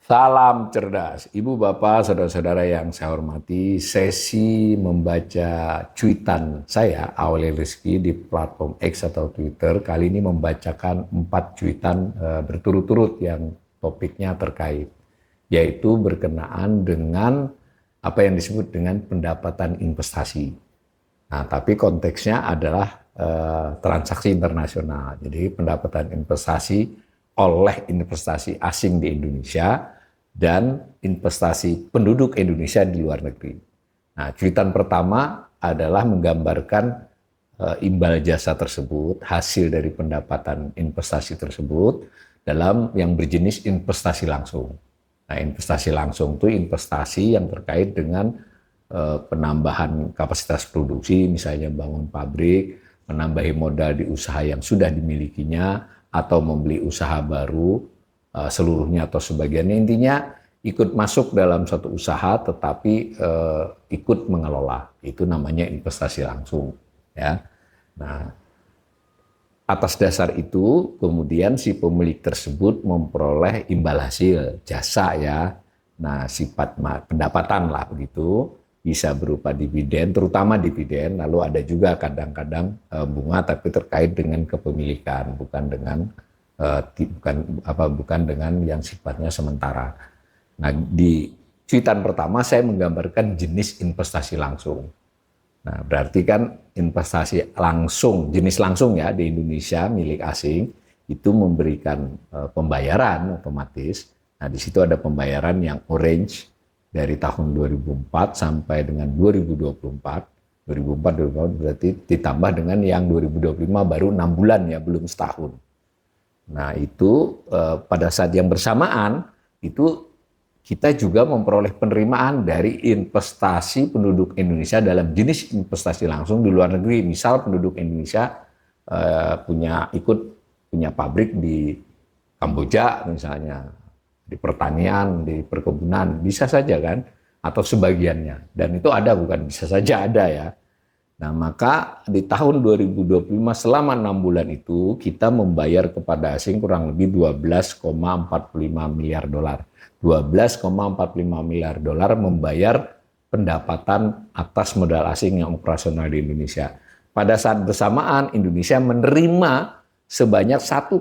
Salam cerdas, Ibu, Bapak, Saudara-saudara yang saya hormati. Sesi membaca cuitan saya, Awalil Rizky, di platform X atau Twitter, kali ini membacakan 4 cuitan berturut-turut yang topiknya terkait, yaitu berkenaan dengan apa yang disebut dengan pendapatan investasi. Nah, tapi konteksnya adalah transaksi internasional. Jadi pendapatan investasi oleh investasi asing di Indonesia dan investasi penduduk Indonesia di luar negeri. Nah, cuitan pertama adalah menggambarkan imbal jasa tersebut, hasil dari pendapatan investasi tersebut dalam yang berjenis investasi langsung. Nah, investasi langsung itu investasi yang terkait dengan penambahan kapasitas produksi, misalnya bangun pabrik, menambahi modal di usaha yang sudah dimilikinya, atau membeli usaha baru seluruhnya atau sebagiannya. Intinya ikut masuk dalam satu usaha tetapi ikut mengelola. Itu namanya investasi langsung, ya. Nah, atas dasar itu kemudian si pemilik tersebut memperoleh imbal hasil jasa, ya. Nah, sifat pendapatan lah begitu, bisa berupa dividen, terutama dividen, lalu ada juga kadang-kadang bunga tapi terkait dengan kepemilikan, bukan dengan yang sifatnya sementara. Nah, di cuitan pertama saya menggambarkan jenis investasi langsung. Nah, berarti kan investasi langsung, jenis langsung ya di Indonesia milik asing itu memberikan pembayaran otomatis. Nah, di situ ada pembayaran yang orange dari tahun 2004 sampai dengan 2024. 2004 berarti ditambah dengan yang 2025 baru 6 bulan ya, belum setahun. Nah, itu pada saat yang bersamaan itu kita juga memperoleh penerimaan dari investasi penduduk Indonesia dalam jenis investasi langsung di luar negeri. Misal penduduk Indonesia punya pabrik di Kamboja misalnya, di pertanian, di perkebunan, bisa saja kan, atau sebagiannya. Dan itu ada, bukan bisa saja ada ya. Nah, maka di tahun 2025 selama 6 bulan itu kita membayar kepada asing kurang lebih 12,45 miliar dolar. 12,45 miliar dolar membayar pendapatan atas modal asing yang operasional di Indonesia. Pada saat bersamaan Indonesia menerima sebanyak 1,23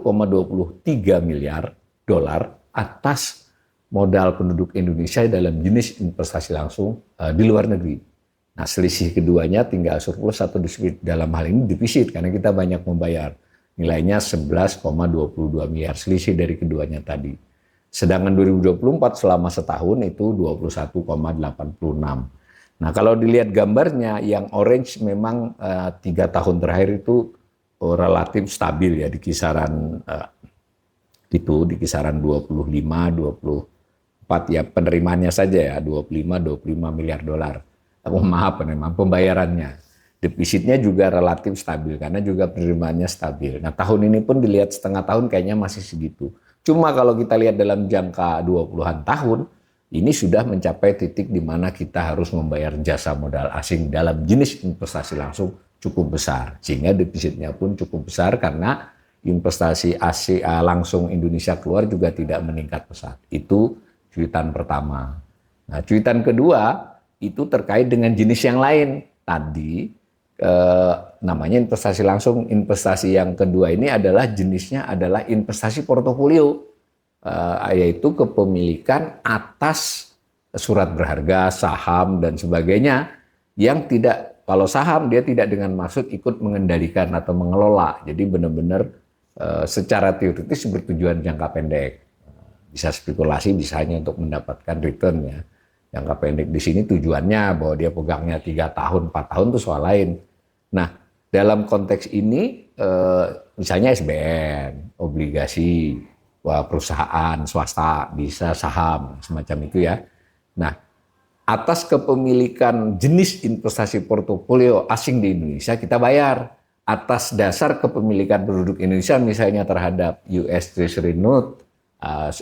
miliar dolar atas modal penduduk Indonesia dalam jenis investasi langsung di luar negeri. Nah, selisih keduanya tinggal surplus atau defisit, dalam hal ini defisit karena kita banyak membayar. Nilainya 11,22 miliar, selisih dari keduanya tadi. Sedangkan 2024 selama setahun itu 21,86. Nah, kalau dilihat gambarnya yang orange memang 3 tahun terakhir itu relatif stabil ya di kisaran di kisaran 25, 24 ya penerimaannya saja ya 25 miliar dolar. Maaf, pembayarannya. Defisitnya juga relatif stabil karena juga penerimaannya stabil. Nah, tahun ini pun dilihat setengah tahun kayaknya masih segitu. Cuma kalau kita lihat dalam jangka 20-an tahun, ini sudah mencapai titik di mana kita harus membayar jasa modal asing dalam jenis investasi langsung cukup besar. Sehingga defisitnya pun cukup besar karena investasi asing langsung Indonesia keluar juga tidak meningkat pesat. Itu cuitan pertama. Nah, cuitan kedua itu terkait dengan jenis yang lain. Tadi namanya investasi langsung. Investasi yang kedua ini adalah jenisnya adalah investasi portofolio, yaitu kepemilikan atas surat berharga, saham dan sebagainya yang tidak, kalau saham dia tidak dengan maksud ikut mengendalikan atau mengelola. Jadi benar-benar secara teoritis bertujuan jangka pendek. Bisa spekulasi, bisa hanya untuk mendapatkan return ya. Jangka pendek di sini tujuannya bahwa dia pegangnya 3 tahun, 4 tahun itu soal lain. Nah, dalam konteks ini misalnya SBN, obligasi, perusahaan swasta, bisa saham, semacam itu ya. Nah, atas kepemilikan jenis investasi portofolio asing di Indonesia kita bayar. Atas dasar kepemilikan penduduk Indonesia misalnya terhadap US Treasury Note,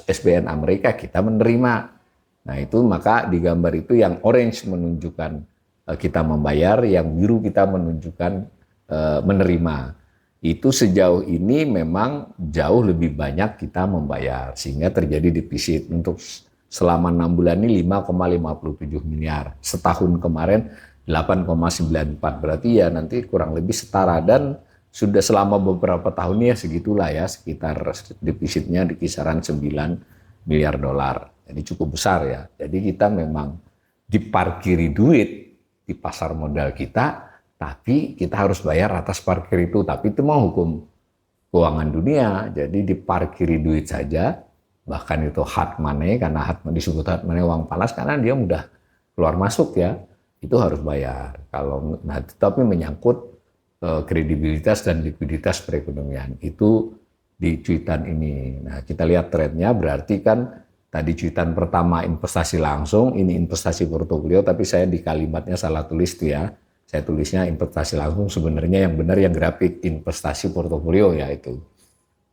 SBN Amerika, kita menerima. Nah, itu maka di gambar itu yang orange menunjukkan kita membayar, yang biru kita menunjukkan menerima. itu sejauh ini memang jauh lebih banyak kita membayar sehingga terjadi defisit. Untuk selama 6 bulan ini 5,57 miliar. Setahun kemarin 8,94, berarti ya nanti kurang lebih setara, dan sudah selama beberapa tahun ya segitulah ya, sekitar defisitnya di kisaran 9 miliar dolar. Jadi cukup besar ya. Jadi kita memang diparkiri duit di pasar modal kita, tapi kita harus bayar atas parkir itu. Tapi itu mau hukum keuangan dunia, jadi diparkiri duit saja, bahkan itu hard money, karena disebut hard money, uang panas, karena dia mudah keluar masuk ya, itu harus bayar. Kalau tapi menyangkut kredibilitas dan likuiditas perekonomian itu di cuitan ini. Nah, kita lihat trennya, berarti kan tadi cuitan pertama investasi langsung, ini investasi portofolio, tapi saya di kalimatnya salah tulis tuh ya. Saya tulisnya investasi langsung, sebenarnya yang benar yang grafik investasi portofolio ya itu.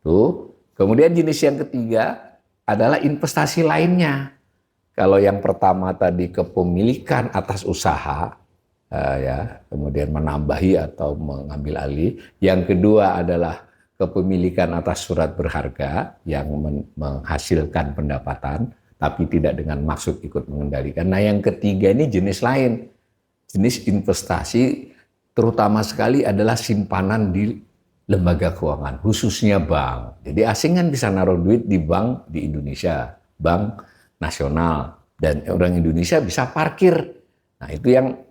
Tuh. Kemudian jenis yang ketiga adalah investasi lainnya. Kalau yang pertama tadi kepemilikan atas usaha, ya, kemudian menambahi atau mengambil alih. Yang kedua adalah kepemilikan atas surat berharga yang menghasilkan pendapatan, tapi tidak dengan maksud ikut mengendalikan. Nah, yang ketiga ini jenis lain. Jenis investasi terutama sekali adalah simpanan di lembaga keuangan, khususnya bank. Jadi asing kan bisa naruh duit di bank di Indonesia, bank nasional, dan orang Indonesia bisa parkir. Nah, itu yang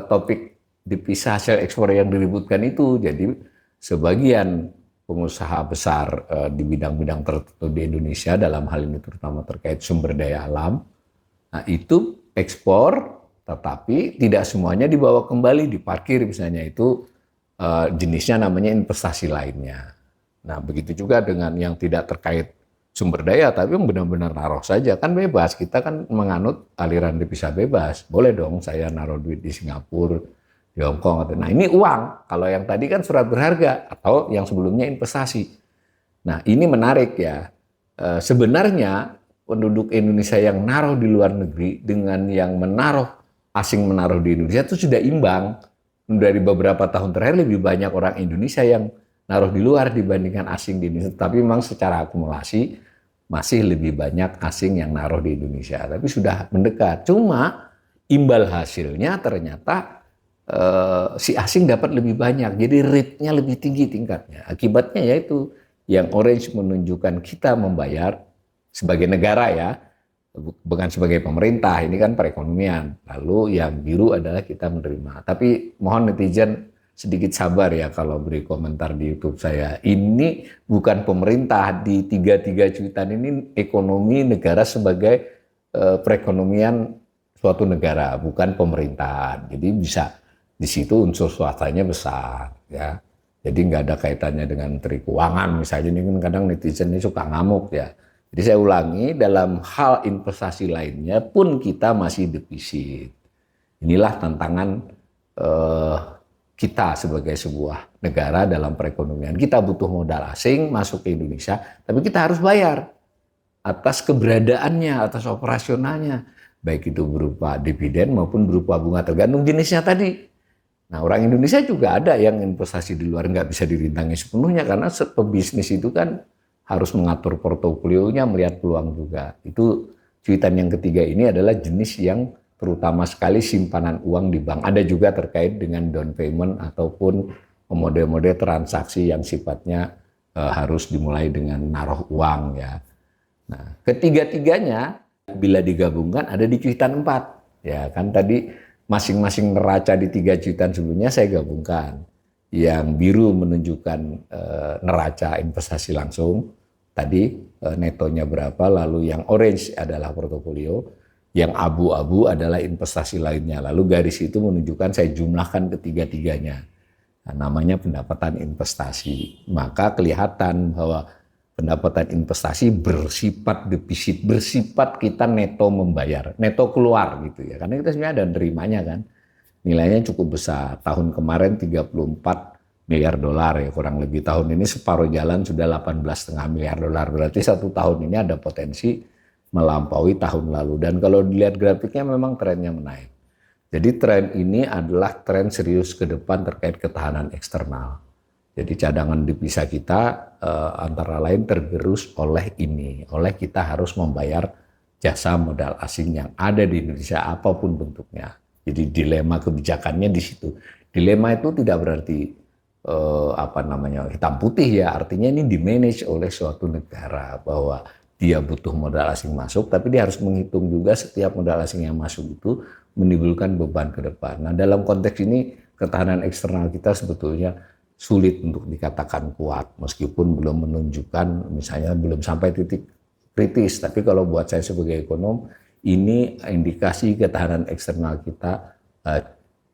topik devisa hasil ekspor yang diributkan itu. Jadi sebagian pengusaha besar di bidang-bidang tertentu di Indonesia, dalam hal ini terutama terkait sumber daya alam, nah itu ekspor, tetapi tidak semuanya dibawa kembali, diparkir misalnya, itu jenisnya namanya investasi lainnya. Nah, begitu juga dengan yang tidak terkait sumber daya, tapi yang benar-benar naruh saja, kan bebas. Kita kan menganut aliran devisa bebas. Boleh dong saya naruh duit di Singapura, di Hong Kong. Nah, ini uang. Kalau yang tadi kan surat berharga, atau yang sebelumnya investasi. Nah, ini menarik ya. Sebenarnya penduduk Indonesia yang naruh di luar negeri dengan yang asing menaruh di Indonesia itu sudah imbang. Dari beberapa tahun terakhir lebih banyak orang Indonesia yang naruh di luar dibandingkan asing di Indonesia. Tapi memang secara akumulasi masih lebih banyak asing yang naruh di Indonesia. Tapi sudah mendekat. Cuma imbal hasilnya ternyata si asing dapat lebih banyak. Jadi rate-nya lebih tinggi tingkatnya. Akibatnya yaitu yang orange menunjukkan kita membayar sebagai negara ya, bukan sebagai pemerintah, ini kan perekonomian. Lalu yang biru adalah kita menerima. Tapi mohon netizen sedikit sabar ya kalau beri komentar di YouTube saya. Ini bukan pemerintah, di tiga cuitan ini ekonomi negara sebagai perekonomian suatu negara, bukan pemerintahan. Jadi bisa di situ unsur swastanya besar ya. Jadi nggak ada kaitannya dengan Menteri Keuangan misalnya, ini kan kadang netizen ini suka ngamuk ya. Jadi saya ulangi, dalam hal investasi lainnya pun kita masih defisit. Inilah tantangan kita sebagai sebuah negara dalam perekonomian. Kita butuh modal asing masuk ke Indonesia, tapi kita harus bayar atas keberadaannya, atas operasionalnya. Baik itu berupa dividen maupun berupa bunga, tergantung jenisnya tadi. Nah, orang Indonesia juga ada yang investasi di luar nggak bisa dirintangi sepenuhnya, karena pebisnis itu kan harus mengatur portofolionya, melihat peluang juga. Itu cuitan yang ketiga ini adalah jenis yang terutama sekali simpanan uang di bank. Ada juga terkait dengan down payment ataupun model-model transaksi yang sifatnya harus dimulai dengan naruh uang ya. Nah, ketiga-tiganya bila digabungkan ada di cuitan 4. Ya kan tadi masing-masing neraca di 3 cuitan sebelumnya saya gabungkan. Yang biru menunjukkan neraca investasi langsung, tadi netonya berapa, lalu yang orange adalah portofolio, yang abu-abu adalah investasi lainnya, lalu garis itu menunjukkan saya jumlahkan ketiga-tiganya. Nah, namanya pendapatan investasi. Maka kelihatan bahwa pendapatan investasi bersifat defisit, bersifat kita neto membayar, neto keluar gitu ya, karena kita sebenarnya ada nerimanya kan. Nilainya cukup besar. Tahun kemarin 34 miliar dolar ya, kurang lebih. Tahun ini separuh jalan sudah 18,5 miliar dolar. Berarti 1 tahun ini ada potensi melampaui tahun lalu. Dan kalau dilihat grafiknya memang trennya menaik. Jadi tren ini adalah tren serius ke depan terkait ketahanan eksternal. Jadi cadangan devisa kita antara lain tergerus oleh ini, oleh kita harus membayar jasa modal asing yang ada di Indonesia apapun bentuknya. Jadi dilema kebijakannya di situ. Dilema itu tidak berarti hitam putih ya, artinya ini dimanage oleh suatu negara bahwa dia butuh modal asing masuk, tapi dia harus menghitung juga setiap modal asing yang masuk itu menimbulkan beban ke depan. Nah, dalam konteks ini ketahanan eksternal kita sebetulnya sulit untuk dikatakan kuat, meskipun belum menunjukkan, misalnya belum sampai titik kritis. Tapi kalau buat saya sebagai ekonom, ini indikasi ketahanan eksternal kita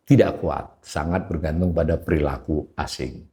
tidak kuat, sangat bergantung pada perilaku asing.